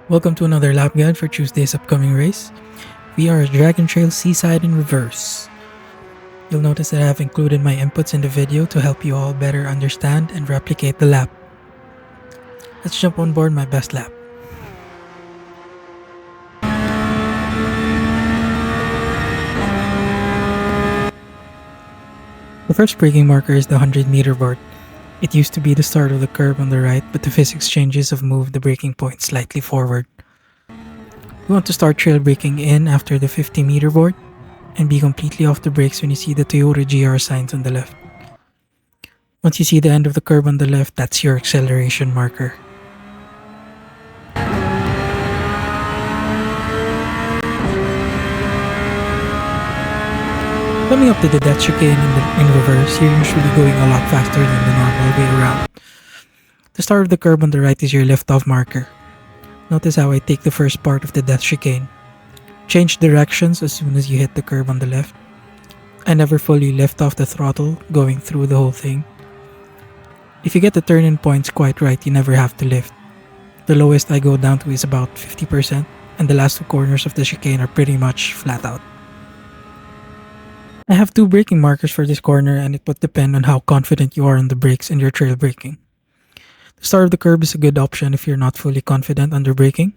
Welcome to another lap guide for Tuesday's upcoming race. We are at Dragon Trail Seaside in Reverse. You'll notice that I have included my inputs in the video to help you all better understand and replicate the lap. Let's jump on board my best lap. The first braking marker is the 100-meter board. It used to be the start of the curve on the right, but the physics changes have moved the braking point slightly forward. You want to start trail braking in after the 50-meter board and be completely off the brakes when you see the Toyota GR signs on the left. Once you see the end of the curve on the left, that's your acceleration marker. Coming up to the death chicane in reverse, you're usually going a lot faster than the normal way around. The start of the curve on the right is your lift-off marker. Notice how I take the first part of the death chicane. Change directions as soon as you hit the curve on the left. I never fully lift off the throttle going through the whole thing. If you get the turn-in points quite right, you never have to lift. The lowest I go down to is about 50%, and the last two corners of the chicane are pretty much flat out. I have two braking markers for this corner, and it would depend on how confident you are on the brakes and your trail braking. The start of the curve is a good option if you're not fully confident under braking.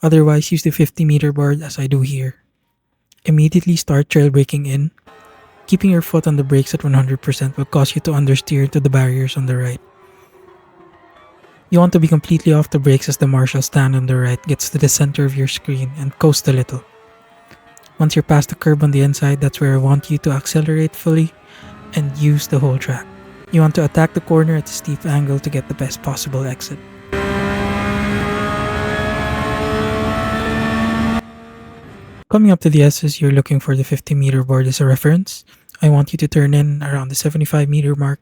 Otherwise, use the 50-meter board as I do here. Immediately start trail braking in. Keeping your foot on the brakes at 100% will cause you to understeer to the barriers on the right. You want to be completely off the brakes as the marshal stand on the right gets to the center of your screen and coast a little. Once you're past the curb on the inside, that's where I want you to accelerate fully and use the whole track. You want to attack the corner at a steep angle to get the best possible exit. Coming up to the S's, you're looking for the 50-meter board as a reference. I want you to turn in around the 75-meter mark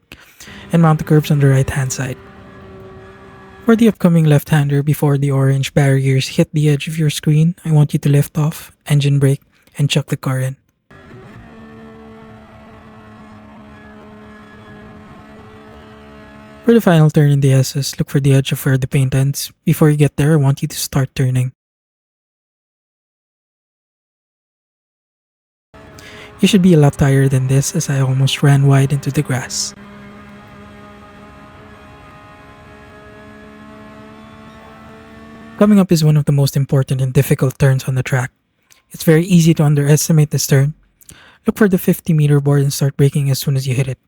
and mount the curbs on the right-hand side. For the upcoming left-hander, before the orange barriers hit the edge of your screen, I want you to lift off, engine brake, and chuck the car in. For the final turn in the S's, look for the edge of where the paint ends. Before you get there, I want you to start turning. You should be a lot tighter than this as I almost ran wide into the grass. Coming up is one of the most important and difficult turns on the track. It's very easy to underestimate this turn. Look for the 50-meter board and start braking as soon as you hit it.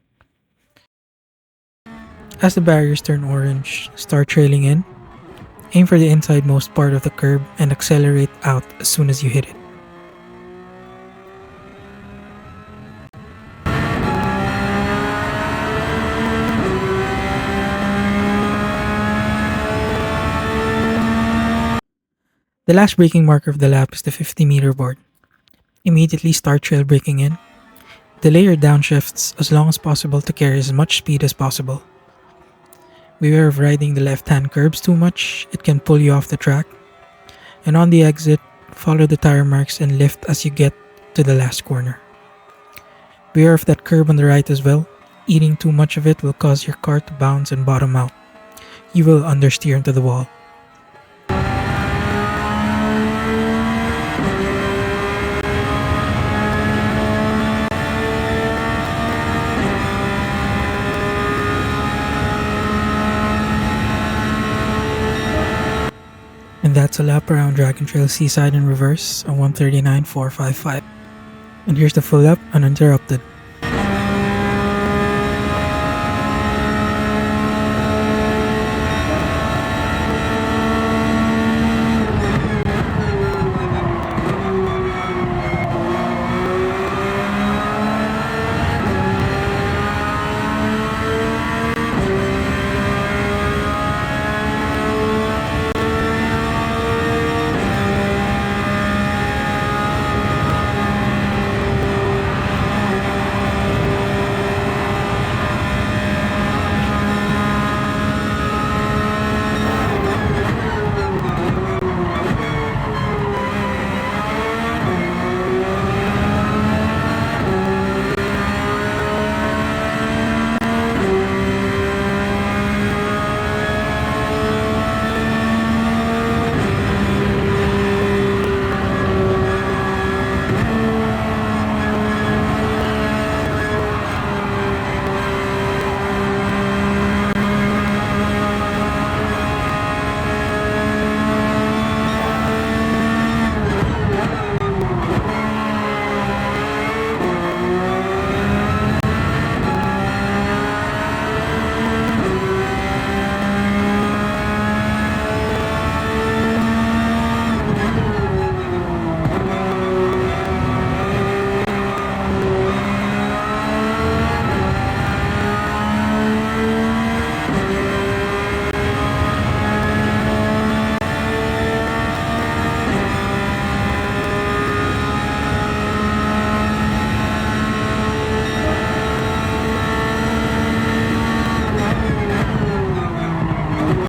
As the barriers turn orange, start trailing in. Aim for the inside-most part of the curb and accelerate out as soon as you hit it. The last braking marker of the lap is the 50-meter board. Immediately start trail braking in. Delay your downshifts as long as possible to carry as much speed as possible. Beware of riding the left-hand curbs too much, it can pull you off the track. And on the exit, follow the tire marks and lift as you get to the last corner. Beware of that curb on the right as well. Eating too much of it will cause your car to bounce and bottom out. You will understeer into the wall. And that's a lap around Dragon Trail Seaside in reverse on 139.455. And here's the full lap uninterrupted.